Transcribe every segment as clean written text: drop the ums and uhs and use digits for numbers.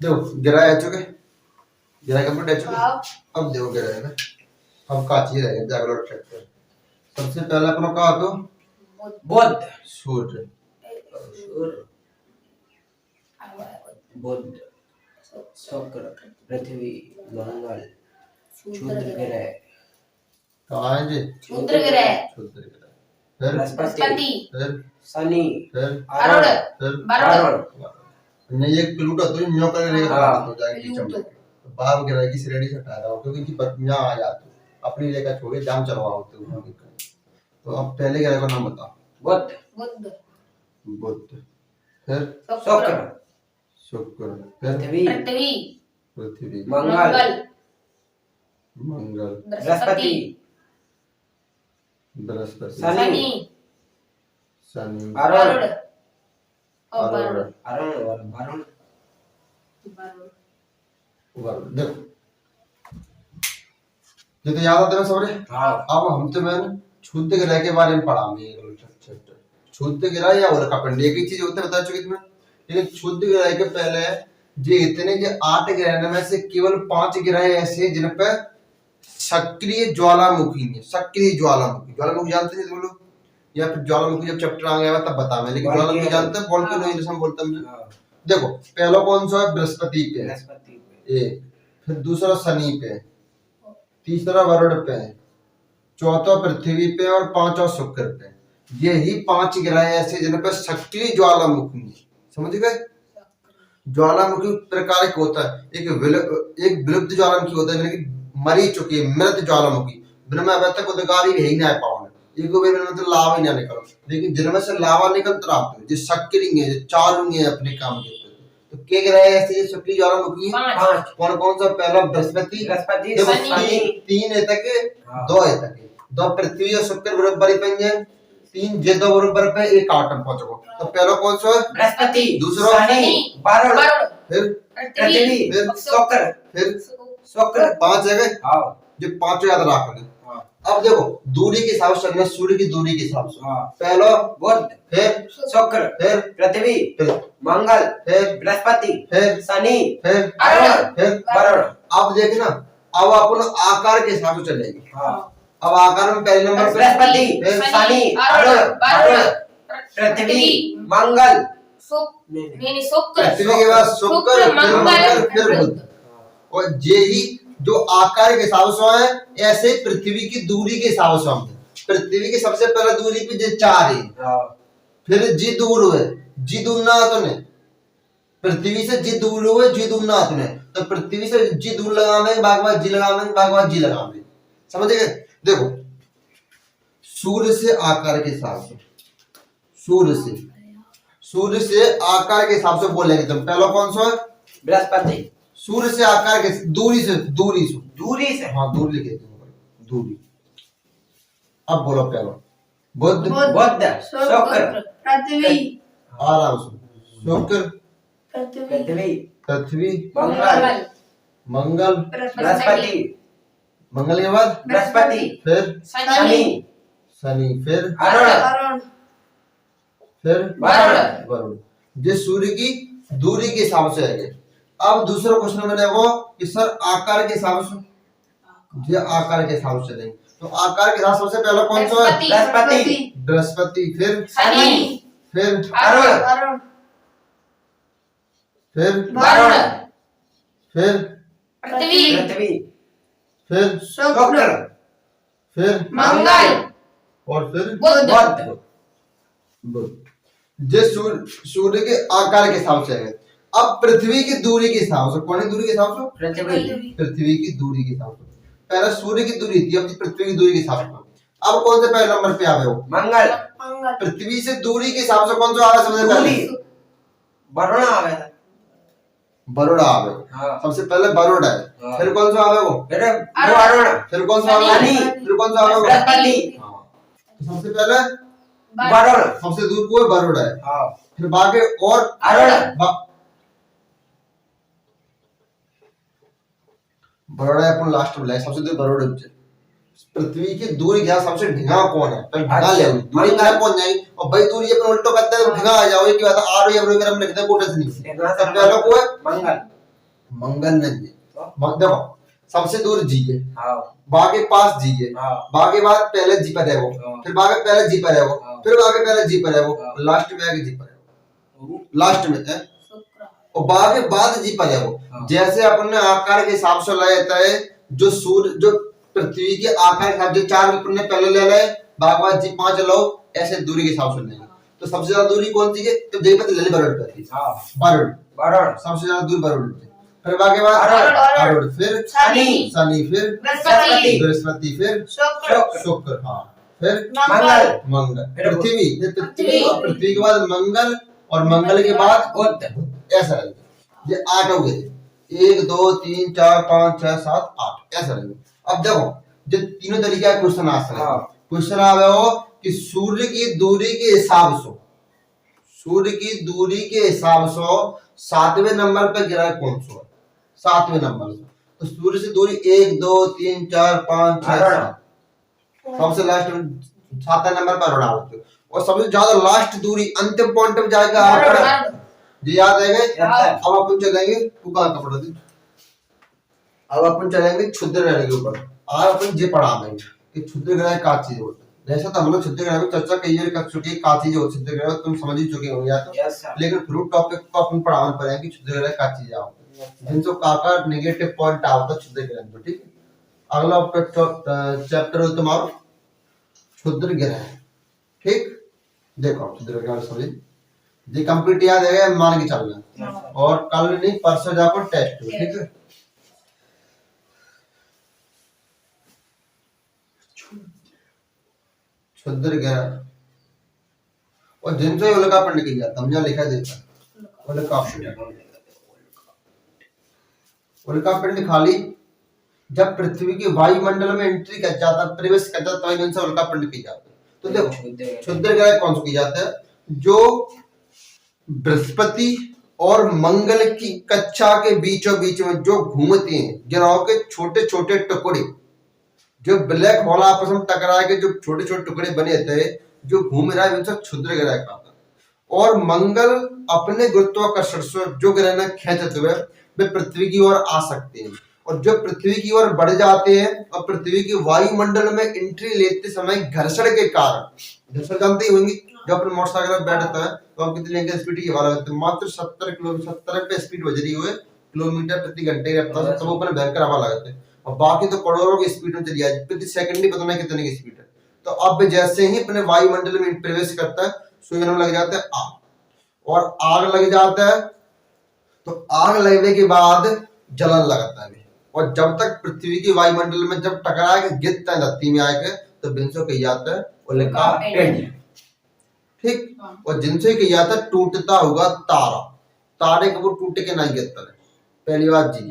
देखो गिरा है चुके गिरा कंप्लीट है चुके अब देखो गिरा है ना अब काची रहेगा जागरूक ट्रैक्टर सबसे पहले अपना कहा तो बुध सूर्य बुध शुक्र पृथ्वी मंगल क्षुद्र ग्रह कहाँ है जी क्षुद्र ग्रह क्षुद्र ग्रह फिर बृहस्पति फिर शनि फिर अरुण फिर वरुण नहीं ये प्लूटो तो न्यो कर रहेगा हाँ। तो जाएगी प्लूटो। चमक बाहर गिरा की श्रेणी से हटा रहा हूँ क्योंकि इनकी बत्तियां आ जाती अपनी लेकर छोड़े जाम चलवा होते हैं तो अब पहले गिरा का नाम बताओ बुध बुध बुध फिर शुक्र शुक्र फिर पृथ्वी पृथ्वी पृथ्वी मंगल मंगल बृहस्पति बृहस्पति शनि शनि अरुण और अरुण वरुण अरुण और वरुण वरुण देखो ये तो याद आता है सबरे हाँ अब हम तो मैंने क्षुद्र ग्रह के बारे में पढ़ा मैं क्षुद्र ग्रह या और कपिंड एक ही चीज होता है बता चुके तुम्हें लेकिन क्षुद्र ग्रह के पहले जो इतने जो 8 ग्रह में से केवल 5 ग्रह ऐसे जिन पे सक्रिय ज्वालामुखी है सक्रिय ज्वालामुखी ज्वालामुखी जानते हैं तुम लोग या फिर ज्वालामुखी जब चैप्टर आ गया तब बता मैं लेकिन ज्वालामुखी जानते हैं वोल्केनो इंग्लिश में बोलता हूं हाँ, देखो पहला कौन सा है बृहस्पति पे बृहस्पति पे एक फिर दूसरा शनि पे तीसरा वरुण पे चौथा पृथ्वी पे और पांचवा शुक्र पे ये ही 5 ग्रह ऐसे जिन पे सक्रिय ज्वालामुखी है समझ गए ज्वालामुखी प्रकार एक होता है एक विलुप्त ज्वालामुखी होता है यानी कि मरी चुकी है मृत ज्वालामुखी जिनमें अब तक उद्गार ही नहीं आ पाओ एक बार मतलब लावा ही ना निकलो लेकिन जिनमें से लावा निकलता रहता है जो सक्रिय है जो चालू है अपने काम के तो के ग्रह ऐसे जो सक्रिय ज्वालामुखी है पांच कौन कौन सा पहला बृहस्पति बृहस्पति देखो शनि 3 है तक हाँ। 2 है तक 2 पृथ्वी और शुक्र बराबर पे हैं 3 जे 2 बराबर पे एक आटम पहुंचो तो पहला कौन सा है बृहस्पति दूसरा शनि वरुण वरुण फिर पृथ्वी फिर शुक्र फिर शुक्र 5 जगह हाँ जो पांचों याद रख ले हाँ अब देखो दूरी के हिसाब से चलना सूर्य की दूरी के हिसाब से हाँ पहला बुध फिर शुक्र फिर पृथ्वी फिर मंगल फिर बृहस्पति फिर शनि फिर अरुण फिर वरुण अब देखना अब अपन आकार के हिसाब से चलेंगे हाँ अब आकार में पहले नंबर पे बृहस्पति फिर शनि अरुण अरुण वरुण पृथ्वी मंगल नहीं शुक्र पृथ्वी के बाद शुक्र फिर मंगल फिर बुध और ये ही जो आकार के हिसाब से है ऐसे पृथ्वी की दूरी के हिसाब से हम पृथ्वी की सबसे पहले दूरी पे जो 4 है हाँ फिर जी दूर हुए जी दूर ना तो ने पृथ्वी से जी दूर हुए जी दूर ना तो ने तो पृथ्वी से जी दूर लगावे बागवा जी लगावे बागवा जी लगावे समझ गए देखो सूर्य से आकार के हिसाब से सूर्य से आकार के हिसाब से बोलेंगे तुम पहला कौन सा है बृहस्पति सूर्य से आकार के दूरी से दूरी से हाँ दूर लिखे दूरी अब बोलो पहला बुध बुध शुक्र पृथ्वी आराम से शुक्र पृथ्वी पृथ्वी मंगल मंगल बृहस्पति मंगल के बाद बृहस्पति फिर शनि शनि फिर अरुण फिर वरुण वरुण ये सूर्य की दूरी के हिसाब से है अब दूसरा क्वेश्चन मैंने वो कि सर आकार के हिसाब से ये आकार के हिसाब से नहीं तो आकार के हिसाब से सबसे पहला कौन सा है बृहस्पति बृहस्पति फिर शनि फिर अरुण फिर वरुण फिर पृथ्वी फिर शुक्र फिर मंगल और फिर बुध बुध ये सूर्य के आकार के हिसाब से है अब पृथ्वी की दूरी के हिसाब से कौन सी दूरी के हिसाब से पृथ्वी की दूरी के हिसाब से पहले सूर्य की दूरी थी अब पृथ्वी की दूरी के हिसाब से अब कौन से पहले नंबर पे आ गए हो मंगल पृथ्वी से दूरी के हिसाब से कौन सा आ रहा है सबसे पहले वरुण आ गया बरोड़ा आ गए हाँ सबसे पहले बरोड़ा है हाँ। फिर कौन सा आ गया वो फिर वो अरुण फिर कौन सा आ गया शनि। फिर कौन सा आ गया वो बृहस्पति हाँ। तो सबसे पहले वरुण सबसे दूर को है बरोड़ा है हाँ फिर बाकी और अरुण बरोड़ा अपन लास्ट में लाए सबसे दूर बरोड़ा है पृथ्वी की दूरी क्या सबसे ढिंगा कौन है तो ढिंगा ले दूरी क्या कौन जाएगी और भाई दूरी अपन उल्टो करते हैं ढिंगा आ जाओ एक बात आ रही है वगैरह में लिखते हैं कोटे से नहीं ढिंगा सब पहले को है मंगल मंगल नहीं है। देखो सबसे दूर जी है, हाँ बा के पास जी है, हाँ बा के बाद पहले जी पर है वो, हाँ। फिर बा के पहले जी पर है वो, हाँ। फिर बा के पहले जी पर है वो, हाँ। लास्ट में आके जी पर है वो, लास्ट में है शुक्र और बा के बाद जी पर है वो। हाँ। जैसे अपन ने आकार के हिसाब से लाया जाता है, जो सूर्य जो पृथ्वी के आकार के हिसाब से 4 अपन ने पहले ले लाए, बा के बाद जी 5 लो, ऐसे दूरी के हिसाब से लेंगे। तो सबसे ज्यादा दूरी कौन सी है? तो देखो तो ले ले बरुड़ पे थी, हाँ बरुड़ वरुण सबसे ज्यादा दूर बरुड़ पे, फिर बा के बाद अरुण, अरुण, फिर शनि शनि, फिर बृहस्पति बृहस्पति, फिर शुक्र शुक्र, हाँ फिर मंगल मंगल, फिर पृथ्वी, फिर पृथ्वी पृथ्वी। और पृथ्वी के बाद मंगल और मंगल के बाद बुध ऐसा रहेगा। ये 8 हो गए, 1 2 3 4 5 6 7 8 ऐसा रहेगा। अब देखो जो तीनों तरीके का क्वेश्चन आ सकता है। हाँ। क्वेश्चन आवे हो कि सूर्य की दूरी के हिसाब से, सूर्य की दूरी के हिसाब से 7वें नंबर पे गिरा है कौन सा? 7वें नंबर से। तो सूर्य से दूरी 1 2 3 4 5 6 अरुण। 7, सबसे लास्ट में 7वें नंबर पर अरुण होते हो। और सबसे ज्यादा लास्ट दूरी अंतिम पॉइंट पे जाएगा अरुण। अरुण जी याद है गए? याद है। अब अपन चलेंगे तू कहाँ कपड़ा दी, अब अपन चलेंगे क्षुद्र ग्रह के ऊपर। आज अपन ये पढ़ा देंगे कि क्षुद्र ग्रह का चीज होता है। वैसे तो हम लोग क्षुद्र ग्रह में चर्चा कई बार कर चुके हैं, का चीज होती है क्षुद्र ग्रह, तुम समझ ही चुके होंगे या तो, यस सर लेकिन फ्रूट टॉपिक को अपन पढ़ाना पड़ेगा कि क्षुद्र ग्रह का चीज होता है, जिनसे काका नेगेटिव पॉइंट आता है क्षुद्र ग्रह में। ठीक है, अगला चैप्टर हो तुम्हारा क्षुद्र ग्रह। ठीक, देखो क्षुद्र ग्रह समझे जी, कंप्लीट याद है मान के चलना। और कल नहीं परसों जाकर टेस्ट हो, ठीक है। क्षुद्र ग्रह और जिनसे उल्का पिंड की जाता हमने लिखा देता उल्का पिंड। उल्का पिंड खाली जब पृथ्वी के वायुमंडल में एंट्री कर जाता, प्रवेश कर जाता है, जिनसे उल्का पिंड की जाता है। तो देखो क्षुद्र ग्रह कौन सा की जाता है? जो बृहस्पति और मंगल की कक्षा के बीचों बीच में जो घूमते हैं ग्रहों के छोटे छोटे टुकड़े, जो ब्लैक होल आपस में टकरा के जो छोटे छोटे टुकड़े बने थे जो घूम रहा है, उनसे क्षुद्र ग्रह कहता है। और मंगल अपने गुरुत्वाकर्षण से जो ग्रह ने खींचते हुए वे पृथ्वी की ओर आ सकते हैं, और जो पृथ्वी की ओर बढ़ जाते हैं और पृथ्वी की वायुमंडल में एंट्री लेते समय घर्षण के कारण, घर्षण जानते ही होंगे, जब अपन मोटरसाइकिल में बैठता है तो हम कितनी लेंगे स्पीड की हवा लगती है, मात्र 70 पे स्पीड बज रही हुए किलोमीटर प्रति घंटे रफ्तार से, तब ऊपर भयंकर हवा लगाते हैं। और बाकी तो करोड़ों की स्पीड में चली जाती, प्रति सेकंड ही पता नहीं कितने की स्पीड है। तो अब जैसे ही अपने वायुमंडल में प्रवेश करता है सूर्य में लग जाता है आग, और आग लग जाता है तो आग लगने के बाद जलन लगता है, और जब तक पृथ्वी की वायुमंडल में जब टकराए गिरता है धरती में आके तो बिंसो कही जाता है उल्का पिंड। ठीक, और जिनसे कही जाता है टूटता हुआ तारा, तारे को वो टूट के नहीं गिरता है। पहली बात जी,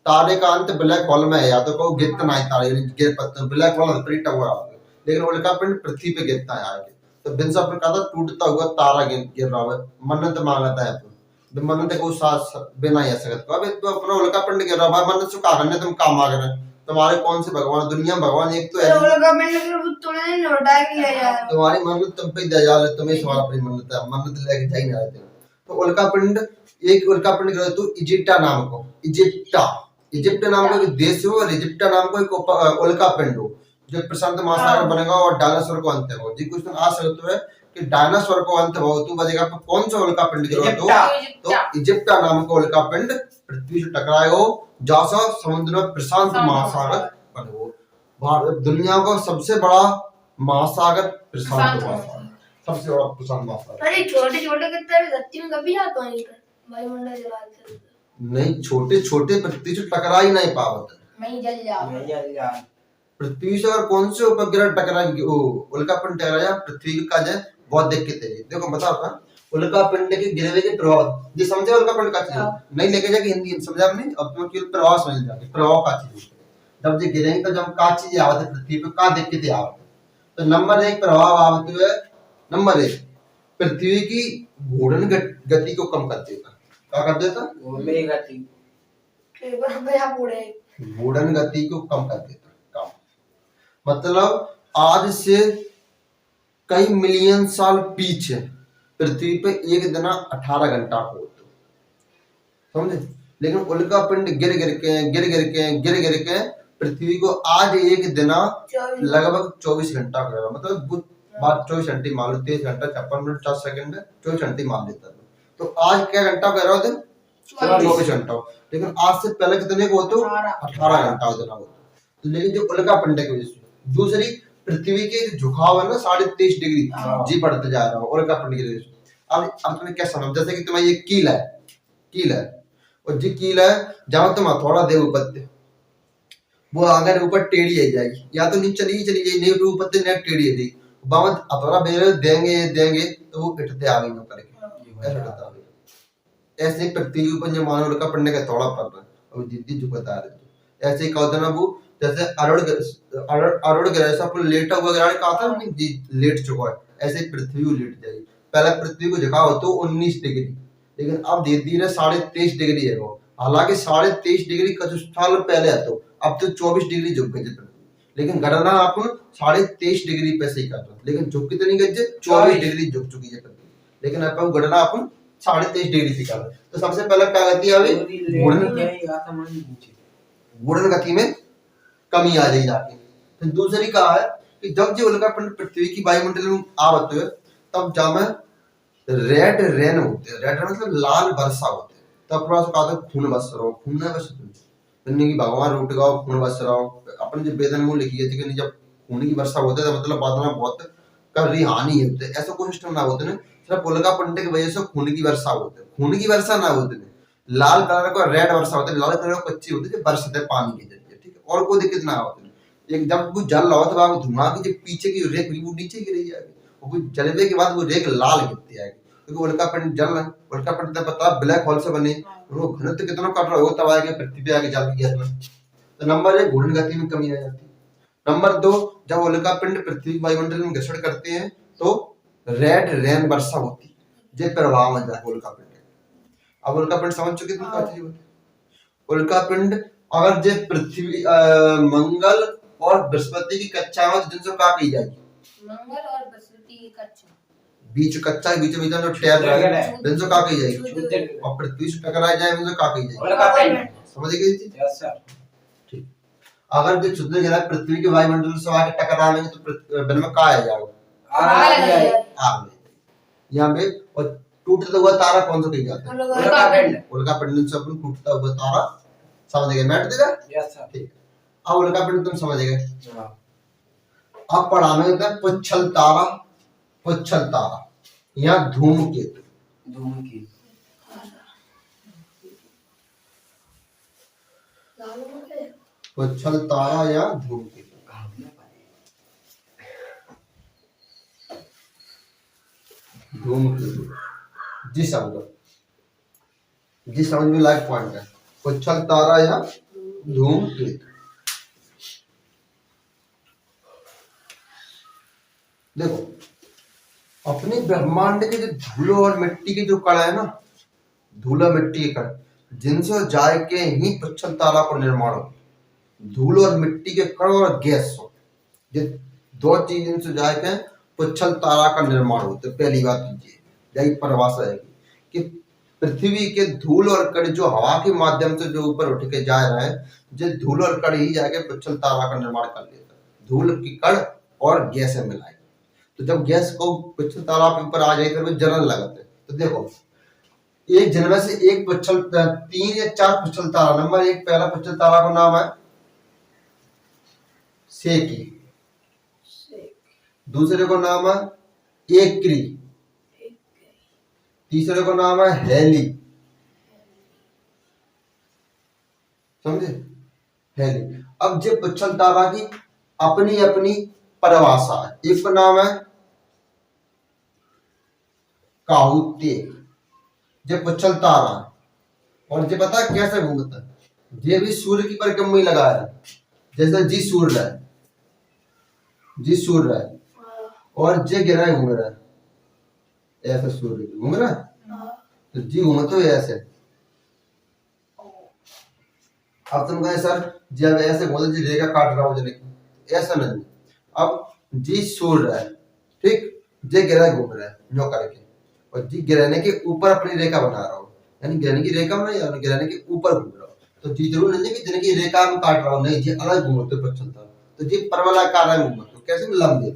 तारे का अंत ब्लैक होल में है, या तो कहो गिरता नहीं तारे गिर पड़ते, ब्लैक होल पलटा हुआ है, लेकिन उल्का पिंड पृथ्वी पे गिरता है आके। तो बिंसो अपन कहता टूटता हुआ तारा गिर रहा है, मन्नत मांगता है अपन, मन्नत को साथ बिना ही सकत को। अब तो अपना उल्का पिंड गिर रहा है, मन्नत से कहा करने तुम काम मांग रहे, तुम्हारे कौन से भगवान दुनिया में भगवान एक तो है, उल्का पिंड के रूप तूने नहीं लौटा किया यार, तुम्हारी मन्नत तुम पे दया ले, तुम्हें सवाल अपनी मन्नत है, मन्नत लेके जा ही नहीं रहे। तो उल्का पिंड, एक उल्का पिंड गिरा तो इजिप्टा नाम को, इजिप्ट नाम का एक देश हो, और इजिप्टा नाम को एक उल्का पिंड हो जो प्रशांत महासागर बनेगा और डायनासोर को अंत हो। जी क्वेश्चन आ सकते है कि डायनासोर को अंत हो तो बजेगा तो कौन सा उल्का पिंड गिरा? तो इजिप्टा नाम का उल्का पिंड पृथ्वी से टकराए हो, जैसा समुद्र में प्रशांत महासागर बने हो। दुनिया का सबसे बड़ा महासागर प्रशांत महासागर, सबसे बड़ा प्रशांत महासागर। अरे छोटे छोटे कितने धरती में कभी आता है वायुमंडल जलाते नहीं, छोटे छोटे पृथ्वी से टकरा ही नहीं पावत, नहीं जल जा पृथ्वी से और कौन से उपग्रह टकरा उल्का पिंड टकराया पृथ्वी का जो बहुत देख के तेजी। देखो बताओ था उल्का पिंड के गिरवे के प्रभाव जी समझे, उल्का पिंड का चीज नहीं लेके जाके हिंदी समझा नहीं, अब तुम केवल प्रभाव समझ जाओगे, प्रभाव का चीज जब ये गिरेंगे तो जब का चीज आवत है पृथ्वी पे का देख के आवत। तो नंबर 1 प्रभाव आवत है, नंबर 1 पृथ्वी की घूर्णन गति को कम कर देता। क्या कर देता? घूर्णन गति, घूर्णन गति को कम कर देता। मतलब आज से कई मिलियन साल पीछे पृथ्वी पे एक दिन 18 घंटा को होता, समझे? लेकिन उल्का पिंड गिर के पृथ्वी को आज एक दिन लगभग 24 घंटा करेगा, मतलब वो बात 24 घंटे मान लो, 23 घंटा 56 मिनट 4 सेकंड 24 घंटे मान लेता है। तो आज क्या घंटा कर रहा हो दिन? 24 घंटा। लेकिन आज से पहले कितने को होते हो? 18 घंटा होता हो। लेकिन जो उल्का पिंड की वजह से दूसरी पृथ्वी के जो झुकाव है ना 23.5 डिग्री जी बढ़ते जा रहा है उल्का पिंड की वजह से। अब तुम्हें क्या समझ, जैसे कि तुम्हारी ये कील है और जी कील है जहां तुम हथौड़ा दे ऊपर, वो अगर ऊपर टेढ़ी है जाएगी, या तो नीचे चली जाएगी, नहीं ऊपर से नेट टेढ़ी है जाएगी, बावत हथौड़ा देंगे तो वो पिटते आ गई करके ऐसा होता है। ऐसे पृथ्वी के ऊपर जो मानव उल्का पड़ने का थोड़ा पड़ रहा है और जिद्दी झुकता है। ऐसे ही कहा था ना वो, जैसे अरुण ग्रह से अपन लेटा हुआ ग्रह कहा था ना जी लेट चुका है, ऐसे पृथ्वी लेट जाएगी। पहले पृथ्वी को झुकाव हो तो 19 डिग्री, लेकिन अब धीरे धीरे 23.5 डिग्री है वो। हालांकि 23.5 डिग्री कुछ साल पहले है, तो अब तो 24 डिग्री झुक गई पृथ्वी, लेकिन गणना अपन 23.5 डिग्री पे से ही कर रहे हैं। लेकिन झुक कितनी गई? 24 डिग्री झुक चुकी है पृथ्वी, लेकिन अपन गणना अपन 23.5 डिग्री से कर रहे हैं। तो सबसे पहले क्या गति है अभी? घूर्णन गति में कमी आ जाएगी जाके। फिर दूसरी कहा है कि जब जो उल्का पिंड पृथ्वी की वायुमंडल में आवत है तब जामे रेड रेन होते हैं। रेड मतलब लाल वर्षा होते हैं। तब थोड़ा सा कहा था खून बरस रहा हो, खून ना बरस तुमने की भगवान रूट गाओ खून बरस रहा हो। अपन जो वेदन में लिखी है कि जब खून की वर्षा होते है तो मतलब बादल बहुत कर रही हानि होते, ऐसा कोई सिस्टम ना होते ना, सिर्फ उल्का पिंड की वजह से खून की वर्षा होते है। खून की वर्षा ना होते, लाल कलर का रेड वर्षा होता है, लाल कलर का कच्ची होती है जो बरसते है पानी के जरिए, ठीक है, और कोई दिक्कत ना होती है। एक जब कुछ जल रहा हो तो वहां धुआं की जो पीछे की रेख वो नीचे गिरी जाएगी, और कुछ जलने के बाद वो रेख लाल गिरती आएगी, क्योंकि उल्का पिंड जल रहा है। उल्का पिंड तो पता ब्लैक होल से बने, और वो घनत्व कितना कट रहा होगा तब आएगा पृथ्वी पे आके जल गया। तो नंबर 1 घूर्णन गति में कमी आ जाती है। नंबर 2 जब उल्का पिंड पृथ्वी वायुमंडल में घर्षण करते हैं तो रेड रेन वर्षा होती है, जे प्रभाव में जाए उल्का पिंड। अब उल्का पिंड समझ चुके तुम क्या चीज होती है? उल्का पिंड अगर जे पृथ्वी मंगल और बृहस्पति की कक्षा में जिनसे का की जाएगी, मंगल और बृहस्पति की कक्षा बीच कच्चा बीच में जो ठहर रहा है जिनसे का की जाएगी, और पृथ्वी से टकरा जाए जिनसे का की जाएगी। उल्का पिंड समझ गए जी? Yes sir. ठीक। अगर जो क्षुद्र ग्रह पृथ्वी के वायुमंडल से आके टकराने में तो बिन में का आ जाएगा, आग। यहाँ पे और टूटता हुआ तारा कौन सा कही जाता है? उल्का पिंड। उल्का पिंड से अपन टूटता हुआ तारा समझ गए, बैठ देगा। Yes sir. ठीक। अब उल्का पिंड तुम समझ गए। हां अब पढ़ाने होता है पुच्छल तारा या धूमकेतु। धूमकेतु पुच्छल तारा या धूमकेतु। धूमकेतु जी समझ में लाइक पॉइंट है, पुच्छल तारा या धूमकेतु। देखो अपने ब्रह्मांड के जो धूलो और मिट्टी के जो कण है ना, धूला मिट्टी के कण, जिनसे जाए के ही पुच्छल तारा का निर्माण हो। धूल और मिट्टी के कण और गैस हो, ये दो चीज इनसे जाए के पुच्छल तारा का निर्माण होता है। पहली बात यही परिभाषा है कि पृथ्वी के धूल और कण जो हवा के माध्यम से जो ऊपर उठ के जा रहे हैं, जो धूल और कण ही जाके पुच्छल तारा का निर्माण कर लेता है। धूल की कण और गैस मिलाई, तो जब गैस को पुच्छल तारा के ऊपर आ जाए तो जलन लगते है। तो देखो एक जिनमें से एक पुच्छल 3 या 4 पुच्छल तारा। नंबर 1 पहला पुच्छल तारा का नाम है सेकी, दूसरे को नाम है एक्री, तीसरे को नाम है हेली। समझे? हेली। अब जो पुच्छल तारा की अपनी अपनी परिभाषा है। एक का नाम है काहुते, जो पुच्छल तारा, और जो पता है कैसे घूमता है, ये भी सूर्य की परिक्रमा में लगा है। जैसे जी सूर्य है, और जे ग्रह घूम रहा है, ऐसे सूर्य घूम रहा है तो जी घूमते हुए ऐसे। अब तुम कहे सर जब ऐसे घूमते जी रेखा काट रहा हो, ऐसा नहीं। अब जी सूर्य है, ठीक, जे ग्रह घूम रहा है जो करके, और जी ग्रहण के ऊपर अपनी रेखा बना रहा हो, यानी ग्रहण की रेखा में या ग्रहण के ऊपर घूम रहा हो तो जी जरूर नहीं कि ग्रहण की रेखा में काट रहा हो, नहीं जी अलग घूमते पश्चिम तरफ, तो जी परवलयाकार में घूमते हो, कैसे लंबे।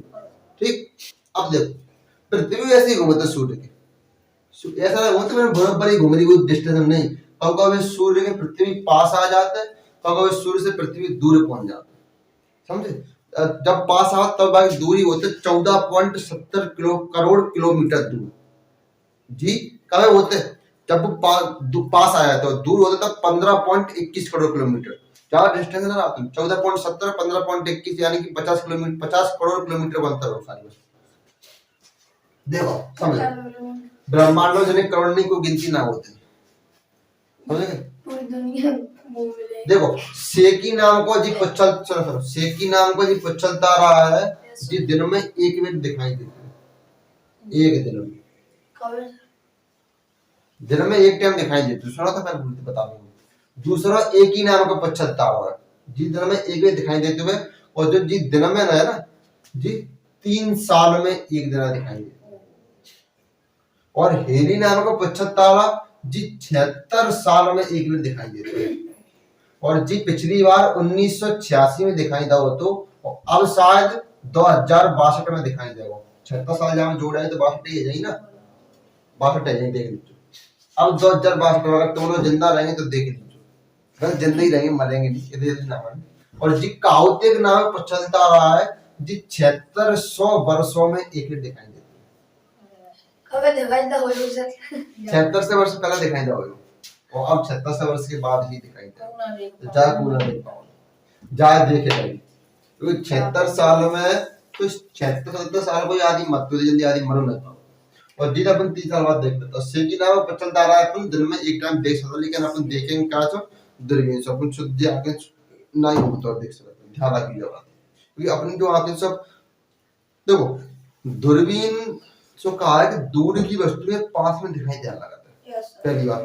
ठीक, अब देखो पृथ्वी ऐसे ही घूमते सूर्य के, ऐसा घूमते मैंने बराबर ही घूम रही, कोई डिस्टेंस नहीं, कभी सूर्य के पृथ्वी पास आ जाते हैं, कभी सूर्य से पृथ्वी दूर पहुंच जाते हैं, समझे। जब पास आओ तब बाकी दूरी होते 14.70 करोड़ किलोमीटर दूर जी, कब होते जब वो पास आया तो दूर होता तब 15.21 करोड़ किलोमीटर, ज्यादा डिस्टेंस ना आता 14.70 15.21 यानी कि 50 किलोमीटर 50 करोड़ किलोमीटर का अंतर होता है। देखो समझ, ब्रह्मांड में जने करोड़ नहीं को गिनती ना होते, समझे। पूरी दुनिया घूम ले। देखो सेकी नाम को जी पच्छल, चलो सेकी नाम को जी पच्छलता रहा है जी, दिन में एक मिनट दिखाई देता है, एक दिन में, कब दिन में एक टाइम दिखाई देती है, सुना था मैंने, भूल बता दूं। दूसरा एक ही नाम का पच्छलता हुआ है जी, दिन में एक मिनट दिखाई देते हुए, और जो जी दिन में है ना जी 3 साल में एक दिन दिखाई देता है, और हेरी नाम का पच्छलता जी 76 साल में एक मिनट दिखाई देता है, और जी पिछली बार 1986 में दिखाई दा हो तो, अब शायद 2062 में दिखाई देगा। 76 साल जहाँ जोड़ा है तो 62 ही है जाई ना, 62 है जाई, देख लीजिए। अब 2062 में अगर तुम लोग जिंदा रहेंगे तो देख लीजिए, अगर जिंदा ही रहेंगे मरेंगे नहीं, ये ना मरें। और जी काउतिक नाम पच्छलता रहा है जी 7600 वर्षों में एक मिनट दिखाई देता है, कब दिखाई दा हो सर 76 वर्ष पहले दिखाई दा हो, और अब 76 वर्ष के बाद ही दिखाई दे, जा पूरा नहीं पाओ, जा देखे जाएगी, क्योंकि 76 साल में तो 76 साल को आदि मत तो जल्दी आदि मरो ना, और जिन अपन 30 साल बाद देखते तो सेकी नाम पचलता रहा है, अपन दिन में एक टाइम देख सकते, लेकिन अपन देखेंगे क्या तो दूरबीन से, अपन शुद्ध आंखें नहीं होता देख सकते, ध्यान रखिए बात, क्योंकि अपनी जो आंखें सब देखो दूरबीन जो कहा है कि दूर की वस्तुएं पास में दिखाई देने लगता है, पहली बात,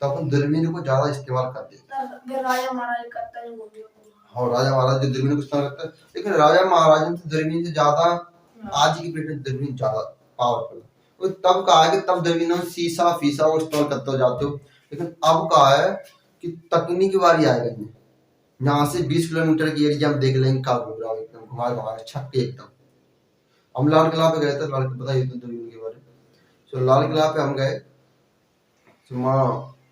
तो अपन दूरबीन को ज्यादा इस्तेमाल करते हैं। राजा महाराज करता है घूमने को, और राजा महाराज जो दूरबीन को इस्तेमाल करते हैं, लेकिन राजा महाराज ने दूरबीन से ज्यादा आज की डेट में दूरबीन ज्यादा पावरफुल है। तो तब कहा है कि तब दूरबीनों में शीशा फीसा वो इस्तेमाल करते हो जाते हो, लेकिन अब कहा है कि तकनीकी बारी आएगा, यहाँ से 20 किलोमीटर की एरिया हम देख लेंगे, कब घूम रहा हूँ एकदम घुमा घुमा छक्के एकदम। हम लाल किला पे गए थे, लाल बताइए तो दूरबीन के बारे में। तो लाल किला पे हम गए, तो वहाँ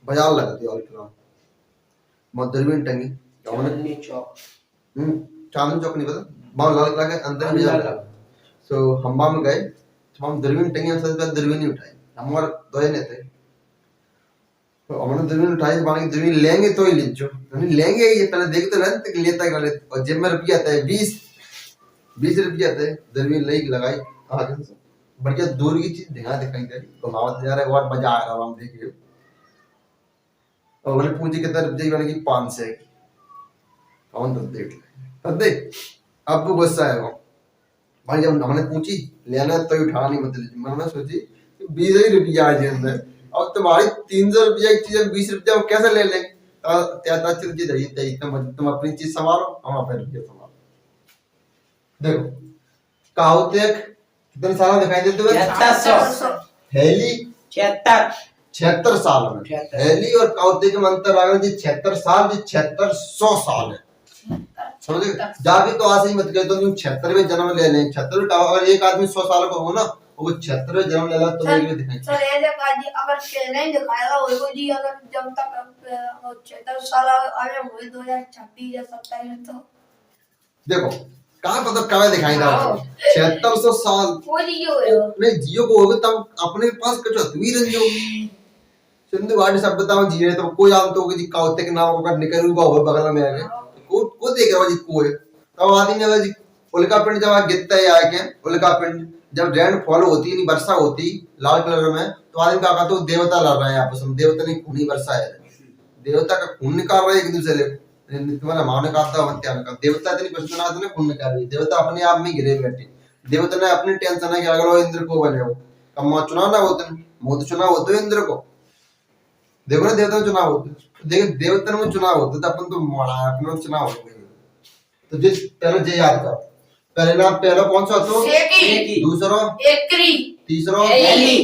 बाजार लगा थी लाल किला, वहाँ दूरबीन टंगी, चांदनी चौक, चांदनी चौक नहीं पता, वहाँ लाल किला के अंदर बाजार लगा। तो हम वहाँ में गए, तो हम दूरबीन टंगी, हम सबसे दूरबीन नहीं उठाई, हमारे दो जने थे, तो हमने दूरबीन उठाई, बाकी दूरबीन लेंगे तो ही लीजो, नहीं लेंगे ये पहले देखते रहते कि लेता है, और जेब में रुपया था 20 रुपया थे, दूरबीन ले लगाई आगे से, बढ़िया दूर की चीज दिखाई दे रही, घुमावत जा रहा है, और मजा आ रहा है, हम देख रहे, और मैंने पूछी कितना रुपये, मैंने की 500 की, कौन तो देख ले देख, अब वो गुस्सा है वो भाई, जब हमने पूछी लेना तो उठा नहीं, मतलब मैंने सोची 20 ही रुपया आ जेब में, अब तुम्हारी 300 रुपया की चीज 20 रुपया वो कैसे ले लेंगे, तुम अपनी चीज संभालो, हम अपने रुपये संभालो। देखो काउतिक कितने साल दिखाई देते हुए, 7600 हेली 76 साल में, 76 हेली और काउतिक में अंतर आ गया जी 76 साल, जी 7600 साल है, समझे। जाके तो आज ही मत कह, तो तुम 76वें जन्म ले लें, 76वें अगर एक आदमी 100 साल का हो ना, वो 76वें जन्म ले ला तो ये दिखाई सर ये देखा जी, अगर कहने ही दिखाएगा वो जी, अगर जब तक 76 साल आगे हुए 2026 या 27 में, तो देखो कहाँ पता कब दिखाई दे 7600 साल वो जी होएगा, नहीं जियो को होगा तब अपने पास कुछ तस्वीर जो सिंधु घाटी सभ्यता में जी रहे, तो कोई जानते होगा जी काउतिक के नाम का निकल हुआ हो बगल में आगे को देख रहा जी को है, तब आदमी ने जी उल्का पिंड जब गिरता है आके, उल्का पिंड जब रेन फॉल होती है, वर्षा होती लाल कलर में, तो आदमी क्या कहते, देवता लड़ रहे हैं आपस में, देवता ने खूनी वर्षा है, देवता का खून निकाल रहे एक दूसरे से, तुम्हारा मां ने कहा था देवता इतनी पशुनाथ ने खून निकाल रही, देवता अपने आप में गिरे बैठे, देवता ने अपनी टेंशन है कि अगर वो इंद्र को बने हो, कब चुनाव ना होते मोद चुनाव होते हो इंद्र को, देखो ना देवता चुनाव होते, देख देवता में चुनाव होते, तो अपन तो अपने चुनाव होते, तो जिस पहले जे याद करो, पहले नाम पहला कौन सा तो सेकी, दूसरा एकरी, तीसरा हेली,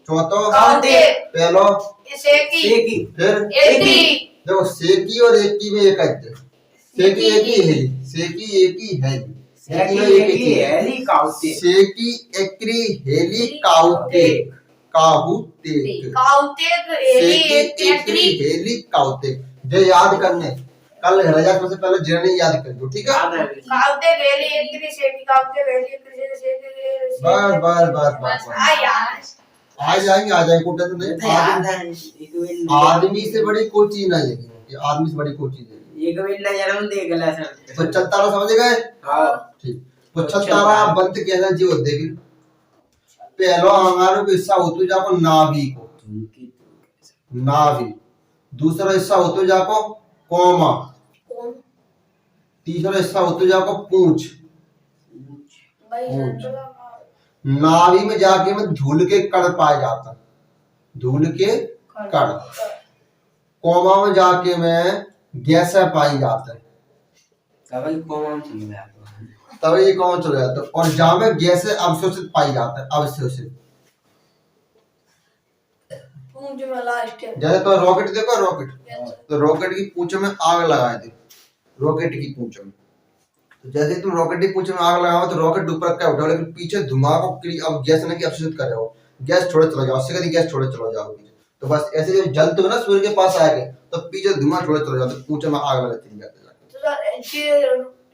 चौथा काउतिक, पहलो सेकी सेकी फिर एकी देखो सेकी और एकी में एक है सेकी एकी है सेकी एकी है सेकी में एक एकी है हेली काउते सेकी एकरी हेली काउते काहुते काउतेक एली सेकी एकरी एकरी हेली काउते ये याद करने कल घर जा से पहले जर्नी याद कर दो ठीक है याद है काउतेक एली एकरी सेकी काउतेक एली एकरी सेकी बस आ यार आ जाएंगे कोई टेंशन नहीं याद है आदमी से बड़ी कोई चीज नहीं है कि आदमी से बड़ी कोई चीज नहीं एक वेला जन्म देख ला सर तो चल तारा समझ गए हां ठीक तो चल तारा बंत कहना जी होते कि पहला हमारे को हिस्सा होतो जाको नाभि को नाभि दूसरा हिस्सा होतो जाको कोमा तीसरा हिस्सा होतो जाको पूंछ नाभि में जाके में धूल के कण पाए जाता धूल के कण कोमा में जाके में गैस पाई जाता है कभी कौन चल गया तभी ये कौन चल जाता है और जहां में गैस अवशोषित पाई जाता है अवशोषित पूंछ में लास्ट है जैसे तो रॉकेट देखो रॉकेट तो रॉकेट की पूंछ में आग लगाए थे रॉकेट की पूंछ में तो जैसे तुम रॉकेट की पूंछ में आग लगाओ तो रॉकेट ऊपर क्या उठाओ लेकिन पीछे धुआं को अब गैस ने की अवशोषित कर रहे हो गैस छोड़े चला जाओ उससे कभी गैस छोड़े चला जाओ तो बस ऐसे जब जलते हो ना सूर्य के पास आएंगे तो पीछे धुआं छोड़े चले जाते पूंछ में आग लगा चली जाती है तो सर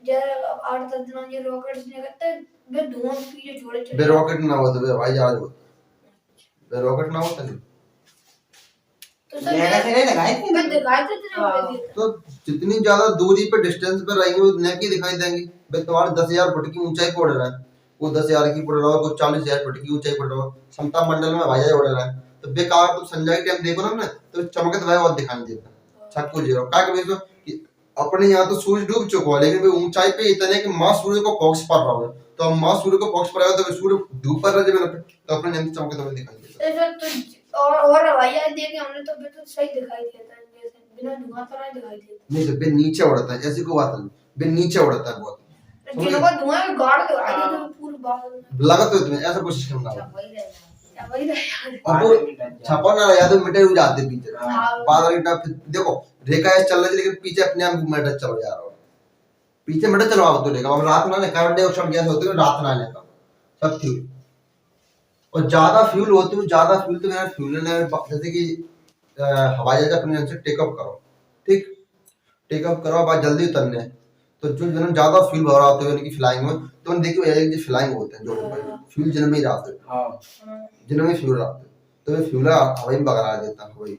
ये 8-10 दिनों ये रॉकेट्स निकलते हैं वे धुआं पीछे छोड़े चले बे रॉकेट ना हो तो बे भाई जहाज हो बे रॉकेट ना हो तो मेरा से नहीं लगाए थे मैं दिखाई थे तो जितनी ज्यादा दूरी पे डिस्टेंस पे रहेंगे उतने की दिखाई देंगे बे तुम्हारे 10,000 फुट की ऊंचाई पे उड़ रहा है वो 10,000 की उड़ रहा है कोई 40,000 फुट की ऊंचाई पर उड़ रहा है समता मंडल में भाई उड़ रहा है तो बेकार तुम संजय के टाइम देखो ना तो चमकत भाई और दिखाई देता छत को जीरो क्या कभी तो कि अपने यहाँ तो सूरज डूब चुका है लेकिन वे ऊंचाई पे इतने कि मां सूर्य को पॉक्स पर रहा है तो अब मां सूर्य को पॉक्स पर आया तो सूर्य डूब पर रहा है तो अपने यहाँ चमकत भाई दिखाई देता तो और हवाई देखे हमने तो बिल्कुल सही दिखाई देता है जैसे बिना धुआं तो नहीं दिखाई देता नहीं तो बे नीचे उड़ता है ऐसी कोई बात नहीं बे नीचे उड़ता है बहुत जिनको धुआं में गाड़ के आ गया तो पूरी बात लगा तो तुम्हें ऐसा कोशिश करना क्या वही रहा अब वो छपा ना या तो मिटे हुए जाते पीछे हाँ। बाद में देखो रेखा ऐसे चल रही है लेकिन पीछे अपने आप मीटर चल जा रहा है पीछे मीटर चलवाओ तो लेगा अब रात ना कार्बन डाइऑक्साइड गैस होती है रात ना लेगा सब फ्यूल और ज्यादा फ्यूल होती है ज्यादा फ्यूल तो मेरा फ्यूल ने जैसे कि हवाई जहाज अपने यहाँ से टेक ऑफ करो ठीक टेक ऑफ करो बाद जल्दी उतरने तो जो जन ज्यादा फ्यूल भरा होते हैं उनकी फ्लाइंग में तो उन देखिए ये जो फ्लाइंग होते हैं जो फ्यूल जन में ही रहते हैं हां जिन में फ्यूल रहते हैं तो ये फ्यूल हवा में बगरा देता है हवाई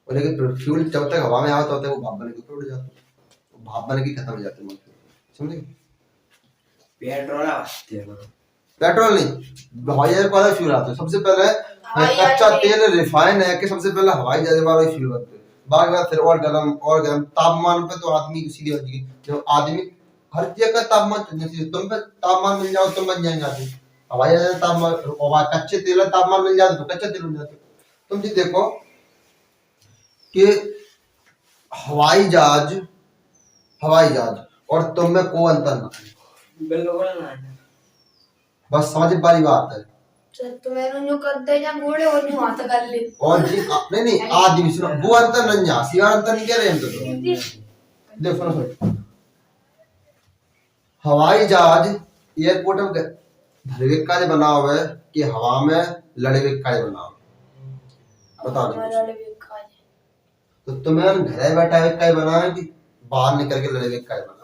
और लेकिन फ्यूल जब तक हवा में आता होता है वो भाप बन के ऊपर उड़ जाता है भाप बन के खत्म हो जाते हैं समझे पेट्रोल आते हैं पेट्रोल नहीं हवाई जहाज वाला फ्यूल आता है सबसे पहले कच्चा तेल रिफाइन है कि सबसे पहले हवाई जहाज वाला फ्यूल बनते हैं बाद में फिर और गर्म तापमान पे तो आदमी सीधी हो जाएगी जब आदमी हर चीज का तापमान तुम पे तापमान मिल जाओ तुम बन जाएंगे आदमी हवाई जहाज तापमान और कच्चे तेल का तापमान मिल जाता तो कच्चा तेल बन जाता तुम जी देखो कि हवाई जहाज और तुम में कोई अंतर ना बिल्कुल ना बस समझ वाली बात है तो मैंने जो करते हैं घोड़े और नहीं हाथ कर ले और जी नहीं आदमी सुनो वो अंतर नहीं है सीधा अंतर नहीं कह रहे हम तो देखो सुनो हवाई जहाज एयरपोर्ट में धरवे का बना हुआ है कि हवा में लड़वे का बना हुआ बता दो तो तुम्हें घर बैठा हुए का बना है कि बाहर निकल के लड़वे का बना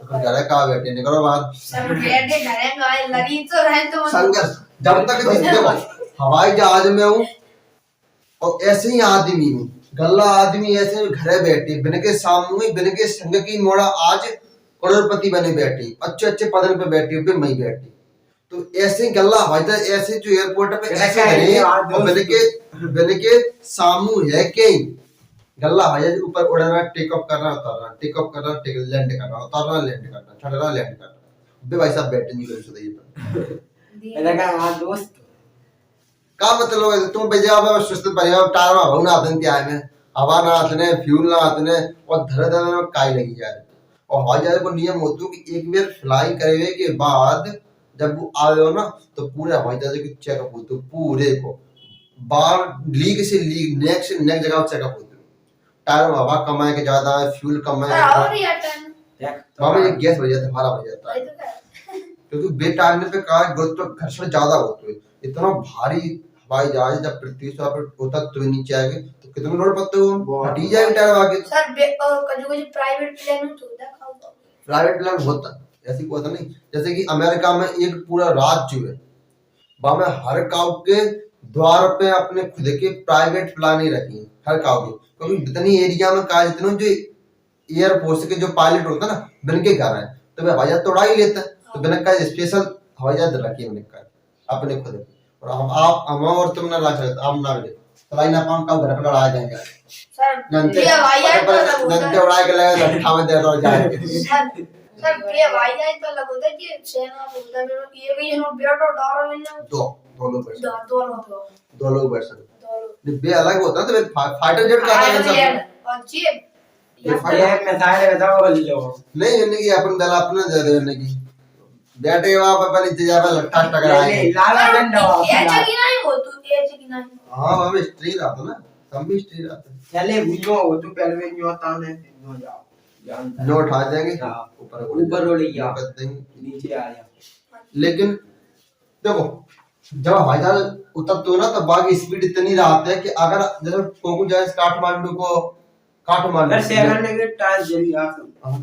तो घर का बैठे निकलो बाहर सब बैठे घरे का लड़ी तो रहे तो संघर्ष जब तक देखो हवाई जहाज में हूँ और ऐसे ही आदमी हूँ गल्ला आदमी ऐसे घरे बैठे बिन के सामने बिन के संग की मोड़ा आज करोड़पति बने बैठे अच्छे अच्छे पदन पे बैठे पे मैं बैठी तो ऐसे ही गल्ला हवाई जहाज ऐसे जो एयरपोर्ट पे ऐसे घरे और बिन के सामू है के गल्ला हवाई जहाज ऊपर उड़ना टेक ऑफ करना उतरना टेक ऑफ करना टेक लैंड करना उतरना लैंड करना चढ़ना लैंड करना बे भाई साहब बैठे नहीं कर सकते मेरा का हां दोस्त का मतलब है तुम पंजाब में सुस्त पंजाब टायर में भवना आतन क्या है हवा ना आतने फ्यूल ना आतने और धरे धरे में काई लगी जाए और हवाई जहाज को नियम होता है कि एक बार फ्लाई करे के बाद जब वो आवे हो ना तो पूरे हवाई जहाज की चेकअप होती है पूरे को बार लीक से लीक नेक्स्ट नेक्स्ट जगह चेकअप होते हैं। टायर में हवा कम है कि ज्यादा है, फ्यूल कम सर है, और ये टन वहां में गैस बढ़ जाता है, हमारा बढ़ जाता है, भाई तो क्या क्योंकि बेटाइम पे कार गुरुत्वाकर्षण ज्यादा होते है। इतना भारी हवाई जहाज जब पृथ्वी से ऊपर होता तो नीचे आएगा तो कितना लोड पड़ते हो, हटी जाएगा टायर आगे। सर कभी प्राइवेट प्लेन में तो होता खाओ प्राइवेट प्लेन होता ऐसी कोई होता नहीं, जैसे कि अमेरिका में एक पूरा राज्य है, वहां में हर काउ के द्वार पे अपने खुद के प्राइवेट प्लान ही रखी है हर काउ के, क्योंकि इतनी एरिया में का जितने जो एयरफोर्स के जो पायलट होता है ना बिन के घर है तो वह हवाई जहाज तो उड़ा ही लेता है, तो बिन का स्पेशल हवाई जहाज रखी है बिन का अपने खुद की। और हम और तुम ना ला सकते, हम ना ले तो ना पाम का घर पे लड़ा जाएंगे सर नंते ये भाई यार तो अलग होता नंते है उड़ा के लगा लट्ठा में दे रहा जाए। सर ये भाई यार तो अलग होता है कि सेना बोलता है मेरे ये भी हम बेटो डारो मैंने दो लोग बैठ सकते, दो लोग दो लोग बैठ सकते, दो लोग नहीं बे अलग होता है तो फिर फाइटर जेट का आता है सब और जी ये फाइटर ये मैं सारे बताओ लो नहीं करने की अपन दल अपना दे देने की बैठे वहां पर पहले जगह पे लट्ठा टकराए। लाला डंडा ये चकी नहीं हो तू ये चकी नहीं हाँ हमें स्ट्री रहता ना, हम भी स्ट्री रहते हैं, चले बुझो हो तू पहले में न्यो ताने न्यो जाओ जानता नो उठा जाएंगे हाँ। ऊपर ऊपर उड़ गया। कर देंगे। नीचे आ जा लेकिन देखो जब हवाई जहाज उतरते हो ना तो बाकी स्पीड इतनी रहती है कि अगर जैसे कोकू जाए काठमांडू को काठमांडू फिर सेवन ने टाइम जल्दी आ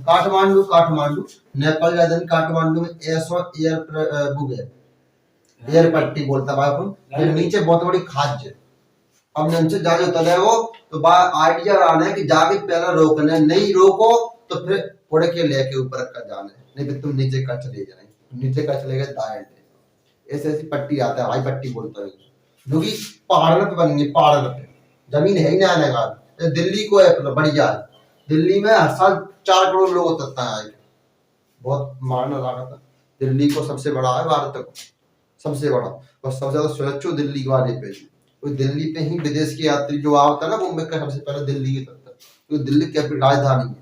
काठमांडू काठमांडू नेपाल राजधानी काठमांडू में ऐसो एयर बुक है, एयर पट्टी बोलता है अपन, फिर नीचे बहुत बड़ी खाज है। अब नीचे जाने उतर है वो तो बा आइडिया आना है कि जाके पहले रोकना है, नहीं रोको तो फिर उड़ के लेके ऊपर का जाना है, नहीं फिर तुम नीचे का चले जाए, नीचे का चलेगा दाएं ऐसे ऐसी पट्टी आता है, हवाई पट्टी बोलता है जो कि पहाड़ पे बनी है, पहाड़ पे जमीन है ही ना आने का। दिल्ली को है बढ़िया है, दिल्ली में हर साल 4 करोड़ लोग उतरता है, बहुत मारना लागत है। दिल्ली को सबसे बड़ा है भारत का सबसे बड़ा और सबसे ज्यादा सुरक्षित दिल्ली वाले पे, तो दिल्ली पे ही विदेश के यात्री जो आता है ना वो में सबसे पहले दिल्ली की तरफ, क्योंकि दिल्ली कैपिटल राजधानी है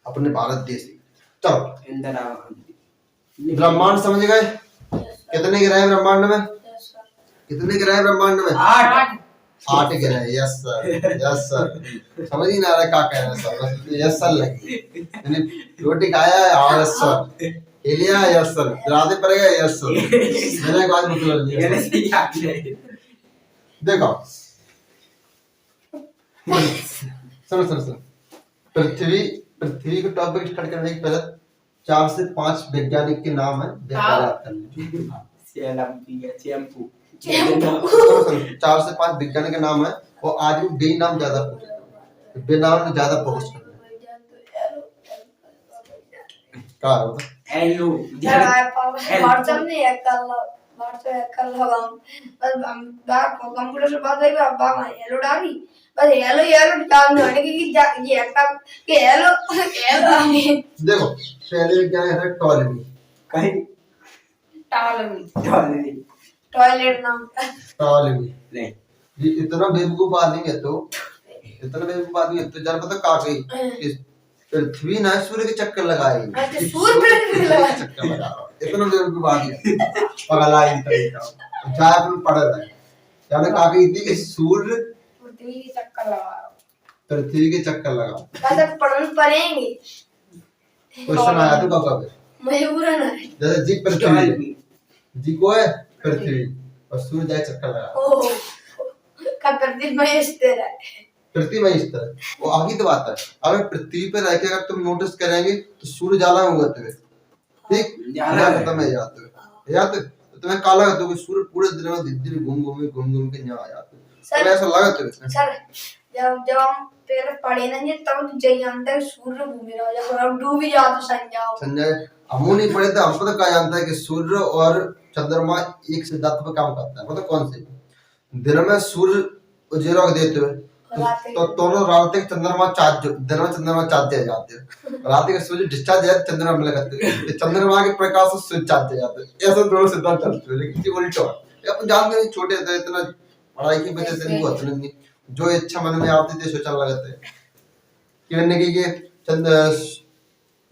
अपने भारत देश की। चलो अंदर आ ब्रह्मांड समझ गए, कितने ग्रह हैं ब्रह्मांड में, कितने ग्रह हैं ब्रह्मांड में, 8 ग्रह हैं। यस सर यस सर, समझ ही ना आ रहा क्या कह रहे हैं सर, यस सर लगी यानी रोटी खाया है हाँ यस सर, एलिया यस सर, राधे पड़ेगा यस सर, मैंने बात मतलब नहीं है सर। देखो सुनो सुनो सुनो, पृथ्वी पृथ्वी को टॉपिक स्टार्ट करने के पहले 4 से 5 वैज्ञानिक के नाम है, शैम्पू 4 से 5 वैज्ञानिक के नाम है और आज भी बे नाम ज्यादा पूछते हैं, बे नाम में ज्यादा फोकस करते हैं। क्या होता एलो व्हाट्सएप नहीं है कल लगाऊं बस हम कंप्यूटर से बात है अब बाबा हेलो डाली बस हेलो हेलो डाल दो कि ये तब कि हेलो हेलो देखो पहले क्या है टॉयलेट, कहीं टॉयलेट टॉयलेट नाम टॉयलेट नहीं ये इतना बेवकूफ आदमी है तो इतना बेवकूफ आदमी है तो जान पता का गई पृथ्वी ना सूर्य के चक्कर लगाए, अच्छा सूर्य पे लगा चक्कर लगा रहा है इतना बेवकूफ आदमी पगला ही तरीका चाहे अपन पढ़ रहा है जाने का गई थी कि सूर्य पृथ्वी के चक्कर लगा पृथ्वी के चक्कर लगा। कैसे पढ़ने पड़ेंगे क्वेश्चन आया तो कब मयूर है ना जैसे जी पृथ्वी जी को है पृथ्वी और सूर्य जाए चक्कर लगा ओ का पृथ्वी में इस तरह पृथ्वी में इस तरह वो आगे तो बात है। अगर पृथ्वी पे रह के अगर तुम नोटिस करेंगे तो सूर्य ज्यादा होगा तुम्हें, ठीक ज्यादा खत्म है याद तो तुम्हें काला कर दोगे, सूर्य पूरे दिन में धीरे घूम के यहाँ आ जाते सर तो ऐसा लगा तुम्हें सर जब हम पहले पढ़े ना ये तब तो जय जानता है सूर्य घूमे रहा जब हम डूब ही जाते संजाओ संजय हम नहीं पढ़े थे, हमको तो क्या जानता है कि सूर्य और चंद्रमा एक सिद्धांत पे काम करता है, मतलब कौन से दिन में सूर्य उजेला देते हुए तो दोनों रात तक चंद्रमा चार्ज दिन में चंद्रमा चार्ज दिए जाते हैं, रात के सूर्य डिस्चार्ज जाते चंद्रमा में लगाते हैं, चंद्रमा के प्रकाश से सूर्य चार्ज दिए जाते हैं, ऐसे दोनों सिद्धांत चलते हैं। लेकिन ये उल्टा है, अपन जानते नहीं छोटे थे इतना पढ़ाई की वजह से नहीं होता नहीं, जो इच्छा मन में आती थी सोचने लगते हैं कि मैंने कि ये चंद्र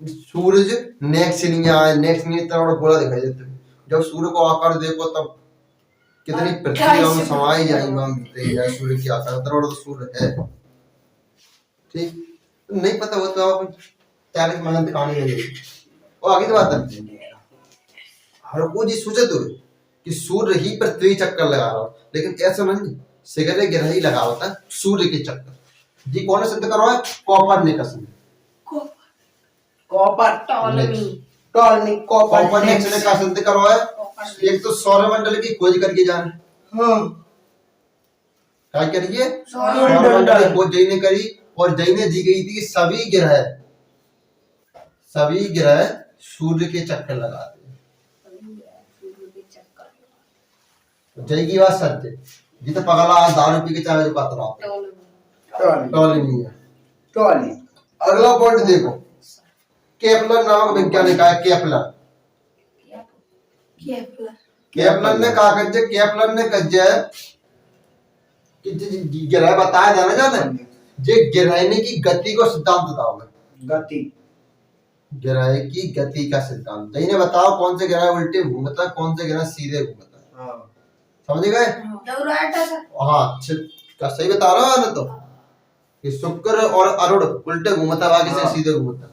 सूरज नेक्स्ट नहीं आए नेक्स्ट नहीं इतना बड़ा गोला दिखाई देता है, जब सूर्य को आकार देखो तब कितनी पृथ्वी में समाई जाएंगे हम मिलते हैं सूर्य की आकार इतना बड़ा तो सूर्य है। ठीक नहीं पता हो तो आप 40 महीने तक कहानी नहीं और आगे तो बात है हर को जी सोचे तो कि सूर्य ही पृथ्वी चक्कर लगा रहा हो, लेकिन ऐसा नहीं सिगरे ग्रह ही लगा होता है सूर्य के चक्कर। जी कौन सिद्ध करो है कोपरनिकस ने कॉपर टॉलमी टॉलमी कोपरनिकस ने का सिद्ध करो है एक तो सौरमंडल की खोज करके जाने हाँ क्या करिए सौरमंडल सौरमंडल की खोज जई ने करी और जई ने दी गई थी कि सभी ग्रह सूर्य के चक्कर लगाते हैं। जय की बात सत्य जी तो पगला दारू पी के चाय जो पात्र टॉलमी टॉलमी है। टॉलमी अगला पॉइंट देखो केपलर नामक वैज्ञानिक है केपलर केपलर ने कहा कज्जे केपलर ने कज्जे कि ग्रह बताया जाना जाता है जे ग्रहणी की गति को सिद्धांत बताओ मैं गति ग्रह की गति का सिद्धांत इन्हें बताओ कौन से ग्रह उल्टे घूमता है कौन से ग्रह सीधे घूमता है हाँ समझ गए हाँ का सही बता रहा है ना तो कि शुक्र और अरुण उल्टे घूमता है बाकी से हाँ। सीधे घूमता है।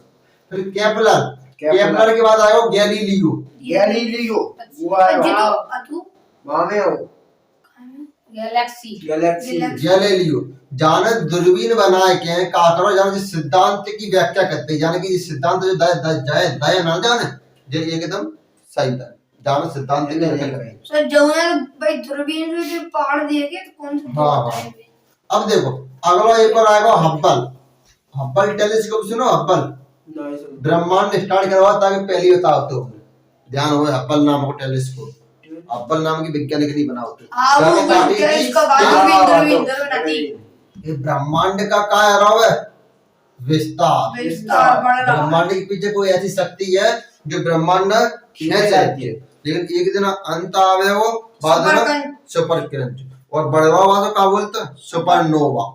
फिर केपलर के बाद आयो गैलीलियो गैलीलियो वो है वहाँ में हो गैलेक्सी गैलेक्सी गैलीलियो जाने दूरबीन बनाए के का करो जाने जिस सिद्धांत की व्याख्या करते हैं जाने कि ये सिद्धांत जो दया ना जाने जे एकदम सही था जाने सिद्धांत की व्याख्या करें सर जौना भाई दूरबीन जो पहाड़ दिए के तो कौन सा हाँ। अब देखो अगला एक और आएगा हब्बल टेलीस्कोप सुनो हब्बल ब्रह्मांड स्टार्ट करवा ताकि पहली बताओ तो ध्यान हो हब्बल नाम का टेलीस्कोप हब्बल नाम की वैज्ञानिक नहीं बनाओ ये ब्रह्मांड का क्या है है विस्तार ब्रह्मांड के पीछे कोई ऐसी शक्ति है जो ब्रह्मांड खींच जाती है लेकिन एक दिन अंत आवे वो बाद में सुपर किरण और बढ़ रहा हुआ तो क्या बोलते हैं सुपरनोवा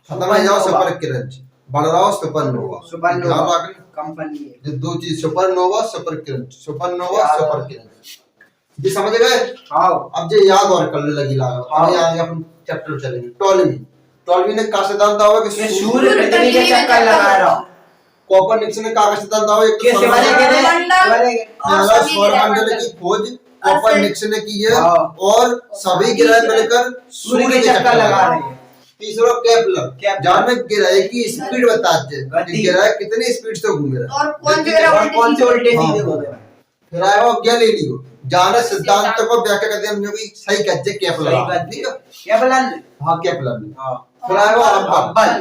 खत्म हो जाओ सुपर किरण बढ़ रहा हो सुपरनोवा कंपनी है ये दो चीज सुपरनोवा सुपर किरण ये समझ गए। हाँ अब जो याद और करने लगी लागा अब आगे अपन चैप्टर चलेंगे टॉलमी ने का सिद्धांत हुआ कि सूर्य पृथ्वी के चक्कर लगा रहा कोपरनिकस ने का सिद्धांत हुआ एक तो सौरमंडल की खोज कोपरनिकस ने की है और सभी ग्रह मिलकर सूर्य के चक्कर लगा रहे हैं। तीसरा केपलर जाने ग्रह की स्पीड बताते हैं कि ग्रह कितनी स्पीड से घूम रहा है और कौन से उल्टे सीधे हो गए फिर आया गैलीलियो जाने सिद्धांत को व्याख्या करते हैं हम जो कि सही कहते हैं केपलर ठीक है केपलर ने हाँ फिर आया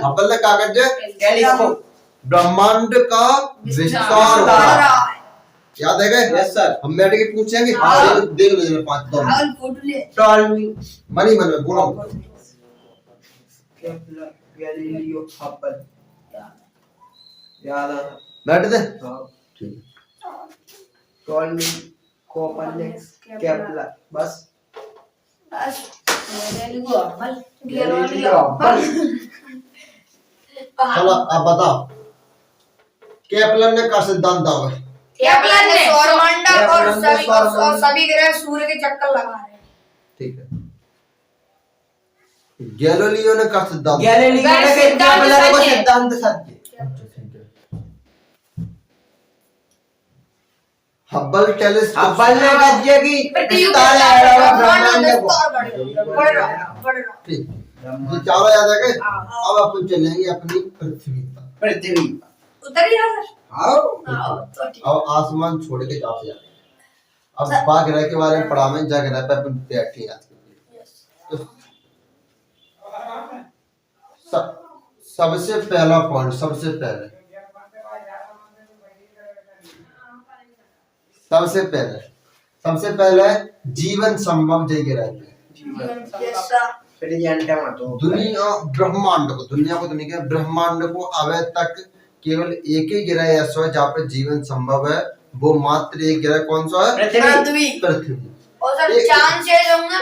हब्बल ने कहा कहते टेलीस्कोप ब्रह्मांड का विस्तार हो रहा है याद है गए यस सर हम बैठ के पूछेंगे हाँ। देख लो 5 टॉलमी मनी मन में बोलो केपलर गैलीलियो हब्बल याद आना बैठ दे हाँ ठीक टॉलमी कोपरनिकस केपलर बस गैलीलियो चलो अब बताओ केपलर ने का सिद्धांत हुआ केपलर ने सौरमंडल और सभी ग्रह सूर्य के चक्कर लगा रहे हैं ठीक है गैलीलियो ने का सिद्धांत गैलीलियो ने केपलर को सिद्धांत सत्य हब्बल टेलीस्कोप हब्बल ने कहा कि विस्तार है ब्रह्मांड को बढ़ रहा ठीक ये चारों याद है गए अब अपन चलेंगे अपनी पृथ्वी पर पृथ्वी उतर ही रहा आओ तो ठीक अब आसमान छोड़ के जाओ यार अब बाग ग्रह के बारे में पढ़ा में जा ग्रह पे अपन बैठे याद तो सबसे पहला पॉइंट सबसे पहले जीवन संभव जय ग्रह पे दुनिया ब्रह्मांड को ब्रह्मांड को अभी तक केवल एक ही ग्रह ऐसा है जहाँ पे जीवन संभव है वो मात्र एक ग्रह कौन सा है पृथ्वी और सर चांद से जाऊंगा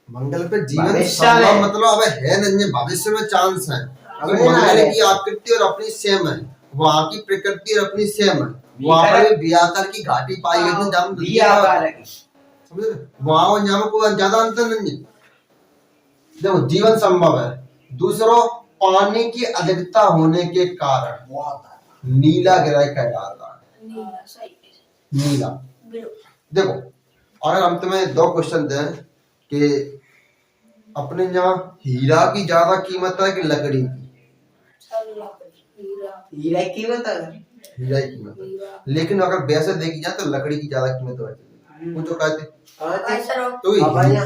मंगल पे जीवन संभव मतलब अब है नहीं भविष्य में चांस है मंगल की आकृति और अपनी सेम है वहाँ की प्रकृति और अपनी सेम है वहाँ पर भी आकार की घाटी पाई गई थी समझ रहे? वहां और यहाँ में कोई ज्यादा अंतर नहीं है। देखो जीवन संभव है। दूसरों, पानी की अधिकता होने के कारण नीला ग्रह कहलाता है। नीला सही नीला। बिल्कुल। देखो, और हम तुम्हें दो क्वेश्चन दें कि अपने यहाँ हीरा की ज्यादा कीमत है कि लकड़ी की? हीरा की कीमत है। हीरा की कीमत है। लेकिन अगर वैसे देखी जाए तो लकड़ी की ज्यादा कीमत है। वो जो कहते तो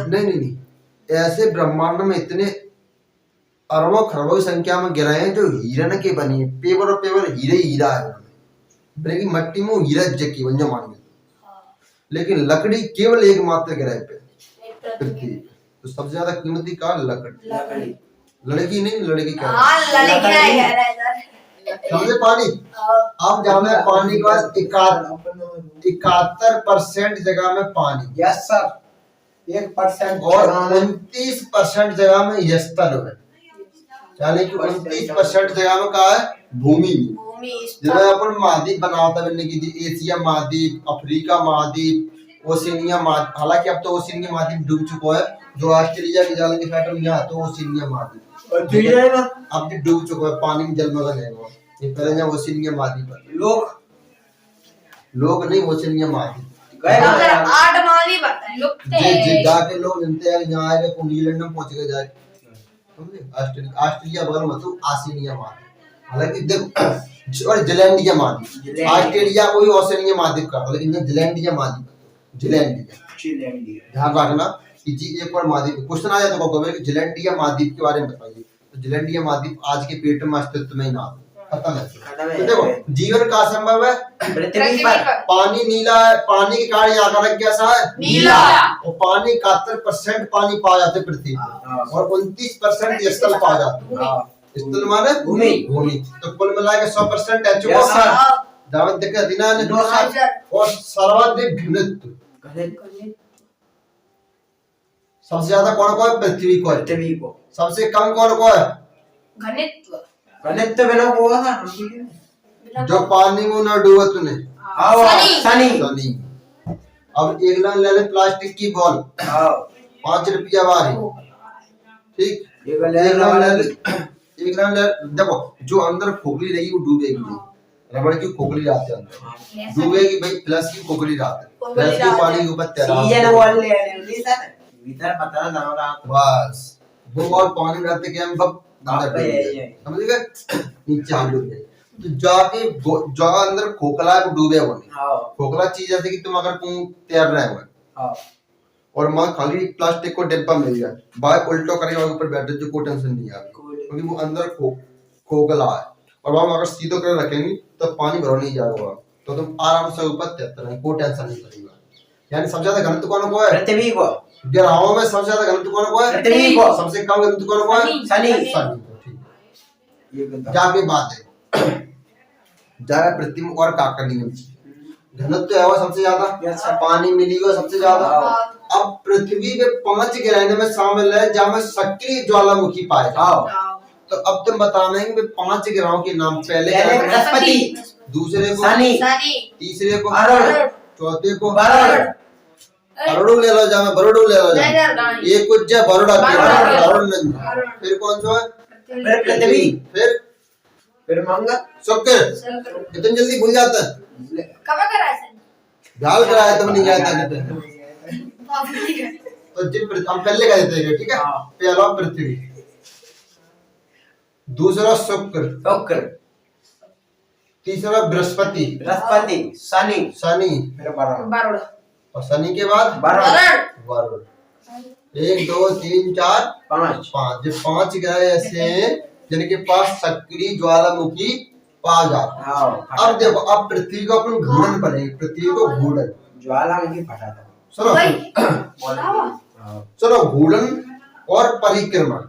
नहीं, ऐसे ब्रह्मांड में इतने अरबों खरबों की संख्या में ग्रह हैं जो हीरन के बनी है। पेपर और पेपर हीरे हीरा है उनमें। लेकिन मट्टी में हीरा जकी बन जो मान लेकिन लकड़ी केवल एकमात्र ग्रह पे, पृथ्वी। तो सबसे ज्यादा कीमती का लकड़ी। लड़की नहीं, लड़की क्या समझे? पानी। अब जहाँ में पानी के पास 71% जगह में पानी। Yes sir. 1% और 29% जगह में यस्तल है, यानी कि 29% जगह में कहा है भूमि। जिसमें अपन महाद्वीप बनाता बनने की, एशिया महाद्वीप, अफ्रीका महाद्वीप, ओशिनिया महाद्वीप। हालांकि अब तो ओशिनिया महाद्वीप डूब चुका है, जो ऑस्ट्रेलिया के जाल के साइड में यहाँ तो ओशिनिया महाद्वीप अब भी डूब चुका है, पानी में जलमग्न है वो। ये पहले यहाँ ओशिनिया महाद्वीप है। लोग नहीं, ओशिनिया महाद्वीप। 8 माली जाके लोग मिलते हैं, यहाँ आएगा को न्यूजीलैंड में पहुंच गए जाके, ऑस्ट्रेलिया बगल में तो आसिनिया महाद्वीप। हालांकि देखो, और जलैंडिया महाद्वीप, ऑस्ट्रेलिया को ही ओशिनिया महाद्वीप का, लेकिन जलैंडिया महाद्वीप, जलैंडिया ध्यान रखना कि जी एक और महाद्वीप क्वेश्चन आ जाता है तो जलैंडिया महाद्वीप के बारे में बताइए। तो जलैंडिया महाद्वीप आज के पेट में अस्तित्व में ही ना, खत्म है। तो देखो, जीवन का संभव है पृथ्वी पर। पानी नीला है, पानी के कारण यहाँ का रंग कैसा है? नीला। और पानी 71% पानी पाया जाते पृथ्वी पर, और 29% स्थल पाया जाते। स्थल माने भूमि। तो कुल मिला के 100% दावत दिक्कत दिना ने। और सर्वाधिक घनत्व सबसे ज्यादा कौन को है? पृथ्वी को। सबसे कम कौन को है? घनत्व बिना को था जो पानी में न डूबे तूने, शनि। अब एक लाइन ले ले प्लास्टिक की बॉल, 5 रुपया वाली, ठीक। एक लाइन ले, देखो जो अंदर खोखली रहेगी वो डूबेगी नहीं। रबड़ की खोखली रहती है अंदर, डूबेगी भाई। प्लस की खोखली रहती है, प्लस की पानी के ऊपर तैराक बस वो, और पानी में रहते क्या हम समझ गए, नीचे हम डूब गए। तो जाके जो अंदर खोखला है वो डूबे वो नहीं। खोखला चीज जैसे कि तुम अगर तुम तैर रहे हो और मां खाली प्लास्टिक को डिब्बा मिल गया, बाहर उल्टो करके ऊपर बैठे जो कोई टेंशन नहीं है, क्योंकि वो अंदर खोखला है। और वहां अगर सीधो कर रखेंगे तो पानी भरो नहीं जाएगा, तो तुम आराम से ऊपर तैरते रहे, कोई टेंशन नहीं करेगा। यानी सबसे ज्यादा घनत्व कौन को है? पृथ्वी को। ग्रहों में सबसे ज्यादा घनत्व कौन को है? पृथ्वी को। सबसे कम घनत्व कौन को है? शनि। ठीक। जाके बात है जाए पृथ्वी में और का करनी है। घनत्व है वो सबसे ज्यादा, पानी मिली हुआ सबसे ज्यादा। अब पृथ्वी पे 5 ग्रह में शामिल है जहाँ में सक्रिय ज्वालामुखी पाए जाते। तो अब तुम बताना है कि 5 ग्रहों के नाम। पहले बृहस्पति, दूसरे को शनि, तीसरे को अरुण, चौथे को वरुण। अरुण ले लो, जामे बरोडो ले लो जामे। एक कुछ जा बरोडा के अरुण नहीं। फिर कौन सा है? पृथ्वी, फिर मंगल, शुक्र। इतनी जल्दी भूल जाता है? कब करा है? ध्यान कराया तब नहीं जाता तो जिन हम पहले कह देते हैं, ठीक है। पहला पृथ्वी, दूसरा शुक्र, तीसरा बृहस्पति, शनि, और शनि के बाद वरुण। 1 2 3 4 5 ये 5 ग्रह ऐसे हैं जिनके पास सक्रिय ज्वालामुखी पाया जाता है। अब देखो, अब पृथ्वी को अपन घूर्णन पड़ेगी, पृथ्वी को घूर्णन ज्वालामुखी फटा था। चलो घूर्णन और परिक्रमण।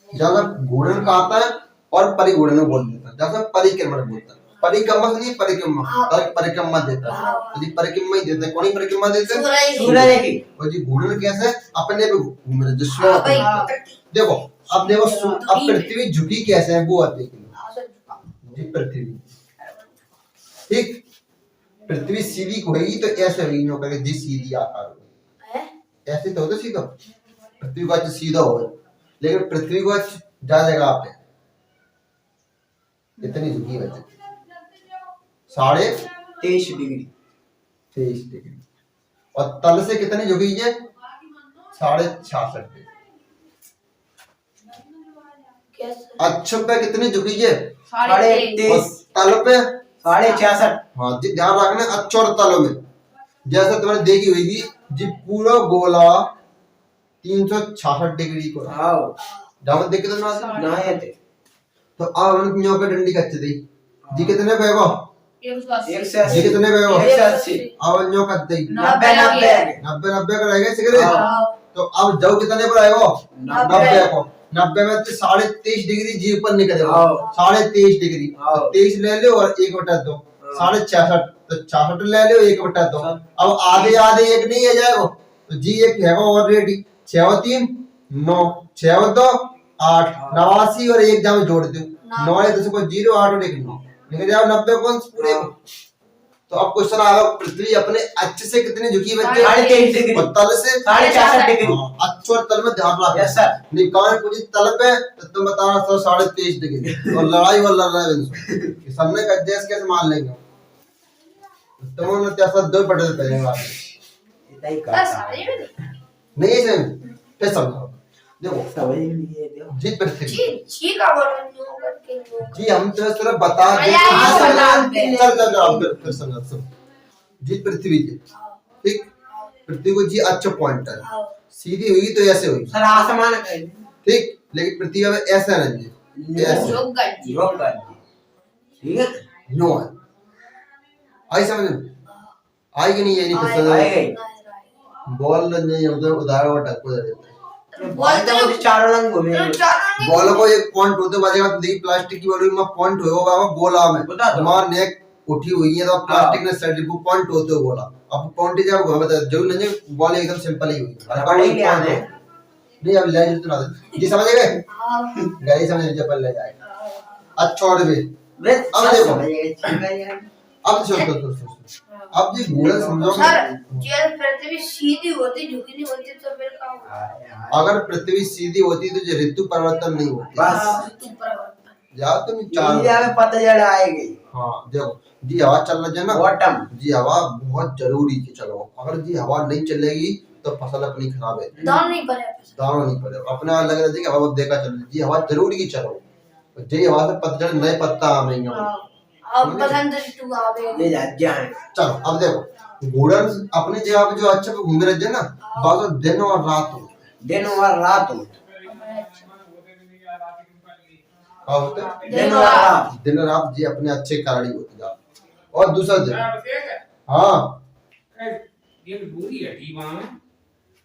ज्यादा घूर्णन का आता है और परिघूर्णन बोल देता है, जैसा परिक्रमण बोलता है। परिक्रमण नहीं, परिक्रमा देता है। यदि परिक्रमा ही देता है, कौन ही परिक्रमा देता है? सूर्य की। और जी घूर्णन कैसे? अपने पे घूम रहे, जो स्लो। देखो अब देखो, अब पृथ्वी झुकी कैसे है वो आप देख लो जी। पृथ्वी ठीक। पृथ्वी सीधी होगी तो ऐसे होगी, नो करके जी सीधी आकार होगी। है ऐसे तो होता सीधा, पृथ्वी को अच्छा सीधा हो, लेकिन पृथ्वी को अच्छा जा जगह पे इतनी झुकी है बच्चे, 23 डिग्री 23 डिग्री। और तल से कितनी झुकी है? 66.5 डिग्री। कैसे अक्ष पे कितनी झुकी है? 23 और तल पे 66.5 हाँ जी, ध्यान रखना अक्ष और तल में। जैसे तुमने देखी होगी जी पूरा गोला 366 डिग्री को आओ जब देखे तो ना ना ये थे तो अब हम यहाँ पे डंडी कच्चे थी जी कितने पे हो? 180 जी कितने पे हो? 180 अब यहाँ कच्चे 90 90 90 का रहेगा सिगरेट। हाँ। तो अब जाओ कितने पर आएगा? 90 90 को 90 में तो 23.5 डिग्री जी ऊपर निकलेगा, हाँ। 23.5 डिग्री। हाँ। 23 ले लो और 1/2 66.5 तो 66 ले लो 1/2। अब आधे आधे एक नहीं आ जाएगा तो जी एक है ऑलरेडी 6 और 3 9 6 और 2 8 89 और एक जाओ जोड़ दो 9 है तो 0 8 और 1 9 निकल जाओ 90 कौन पूरे। तो अब क्वेश्चन आएगा पृथ्वी अपने अक्ष से कितनी झुकी बच्चे? 23 डिग्री और तल से 66 डिग्री अक्ष और तल में ध्यान रखना। यस सर निकाल कुछ तल पे तो तुम बताना सर 23.5 डिग्री और लड़ाई वाला लड़ रहा है इनसे सामने का जैस कैसे मान लेंगे तुमने कैसा दो पटे पहलेगा इतना ही सर करता समझ में नहीं। नहीं है फिर समझो देखो समझ में नहीं है देखो जी पृथ्वी जी का बोल न्यू करके न्यू जी हम तो सिर्फ बता दे फिर समझो सब जी पृथ्वी जी ठीक पृथ्वी को जी अच्छा पॉइंट है सीधी हुई तो ऐसे हुई सर आसमान का ठीक लेकिन पृथ्वी में ऐसा नहीं है ऐसे योग गंजी योग कर ठीक है नो है आई समझ में आई कि नहीं ये नहीं क्वेश्चन आएगा। बॉल नहीं हम तो उदाहरण और टक्को दे देते हैं बॉल तो मुझे चारों रंग घूमे बॉल को एक पॉइंट होते बजेगा तो देखिए प्लास्टिक की बॉल में पॉइंट होगा गोला में बता दो। हमारा नेक उठी हुई है तो प्लास्टिक ने सेट वो पॉइंट होते हो गोला अब पॉइंट जब घूमे तो जो नहीं बॉल एकदम सिंपल ही हुई बड़े ही आने नहीं अब ले तो ना जी समझ गए गाड़ी समझ जब ले जाएगा अच्छा और भी अब देखो अब सुनो अब जी गोला समझो सर जब पृथ्वी सीधी होती झुकी नहीं होती तो फिर क्या अगर पृथ्वी सीधी होती तो जो ऋतु परिवर्तन नहीं होती बस तू परिवर्तन या तो नहीं इंडिया में पतझड़ आएगी हाँ देखो जी हवा चल रही है ना ऑटम जी हवा बहुत जरूरी है चलो अगर जी हवा नहीं चलेगी तो फसल अपनी खराब है दाम नहीं पड़े दाना नहीं पड़े अपने आप लग रहा है कि हवा देखा चल जी हवा जरूरी की चलो जी हवा से पतझड़ नए पत्ता आएंगे अब बसंत ऋतु आवे ये जा है चलो अब देखो घोड़न अपनी जगह पे जो अच्छे पे घूम रहे थे ना बाजू दिन और रात हो दिन और रात हो क्या होते हैं? दिन और रात दिन और रात जी अपने अच्छे कारण ही होते जा और दूसरा दिन हाँ ये दूरी है टी वहां में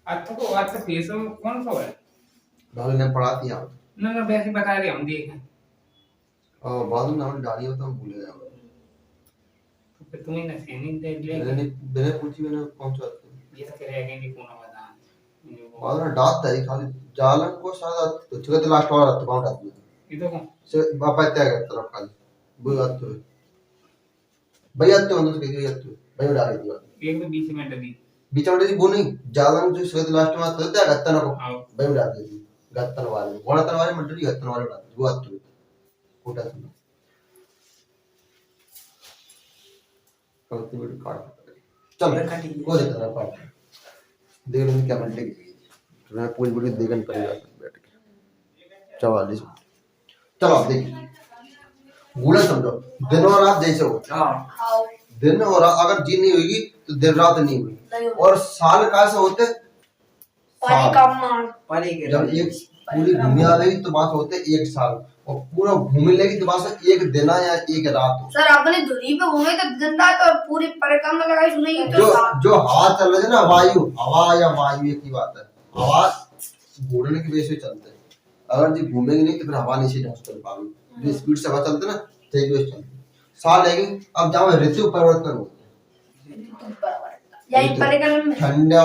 अच्छा तो अच्छा फेसम कौन सा है बालू ने पढ़ा दिया ना ना वैसे बता रहे हम देखें और बालू नाम डाली हो तो हम भूले जाओ तो फिर तुम्हें ना सेनिंग दे ले मैंने बिना पूछी मैंने कौन सा ये तो रह गए कौन बता बालू ने डांट था खाली जालन को शायद तो चुके लास्ट वाला तो काउंट आती है ये तो कौन से बापा त्याग करता रहा खाली बुई बात तो भैया तो अंदर से कही जाती है भैया डाल दी एक तो 20 मिनट दी बीच में वो नहीं जालन जो शायद लास्ट में तो त्याग करता ना को आओ भैया डाल दी गत्तन वाले गोड़तन वाले मंडली गत्तन वाले डाल वो आती है कोटा सुन कलती वीडियो काट चलो वो देता रहा पार्ट देख लो क्या मंडली की मैं पूरी वीडियो देखन पड़ेगा बैठ के 44 चलो आप देखिए गुड़ा समझो दिन और रात जैसे हो हां दिन और रात अगर जी नहीं होगी तो दिन रात नहीं हुई और साल कैसे होते पानी का मान पानी के जब एक पूरी भूमि आ गई तो बात होते एक साल और पूरा भूमि लेगी तो बात एक दिन या एक रात हो सर अपने धुरी पे घूमे तो दिन रात और पूरी परिक्रमा लगाई सुनेगी तो जो साल। जो हवा चल रही है ना वायु हवा या वायु एक ही बात है हवा घूमने की वजह से चलते हैं अगर जी घूमेंगे नहीं तो फिर हवा नहीं से चल पाएगी जो स्पीड से हवा चलते ना तेज वजह चलती साल लेकिन अब जहाँ ऋतु परिवर्तन होते यही परिक्रमा में ठंडा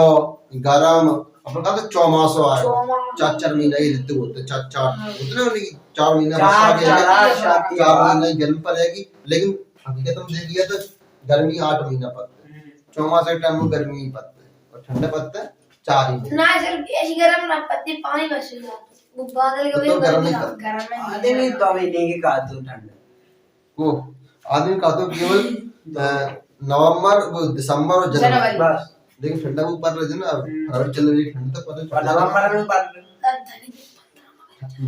गरम अपन कहते चौमासो आए चौमास। चार महीने की ऋतु होते चार होते ना उनकी 4 महीने चार वर्षा के चार लिए, शादी 4 महीने गर्म पर रहेगी लेकिन हकीकत में देखिए तो गर्मी 8 महीना पड़ते हैं, चौमासे के टाइम में गर्मी ही पड़ते हैं और ठंडे पड़ते हैं 4 ही महीने। ना सिर्फ ऐसी गर्म ना पत्ती पानी में से जाती वो बादल तो कभी गर्म गर्म ही ना करता। गर्म में आदमी तो अभी नहीं का तू ठंड वो आदमी का तो केवल नवंबर वो दिसंबर और जनवरी, बस लेकिन ठंडा वो पड़ रही थी ना, फरवरी चल रही है, ठंड तो पड़े, और नवंबर में पड़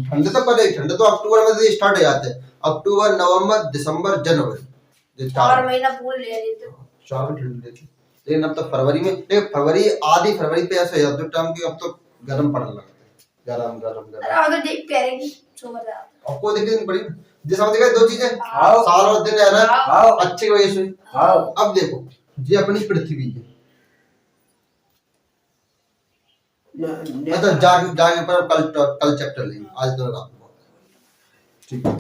ठंड तो पड़े, ठंड तो अक्टूबर में से स्टार्ट हो जाते हैं, अक्टूबर नवंबर दिसंबर जनवरी, ये 4 4 महीना पूरे ले लेते हो। 4 में ठंड रहती। लेकिन अब तो फरवरी में, लेकिन फरवरी आधी फरवरी पे ऐसा हो जाता है टाइम की अब तो गर्म पड़ने लगता है, गरम गरम अरे गरम। अगर देख प्यारे की सो बता आपको देखने नहीं पड़ी जिसमें देखा 2 चीजें, आओ साल और दिन है ना, आओ अच्छे की वजह से। आओ अब देखो ये अपनी पृथ्वी है, मतलब जाके जाके पर कल चैप्टर लेंगे आज तो रात को, ठीक है।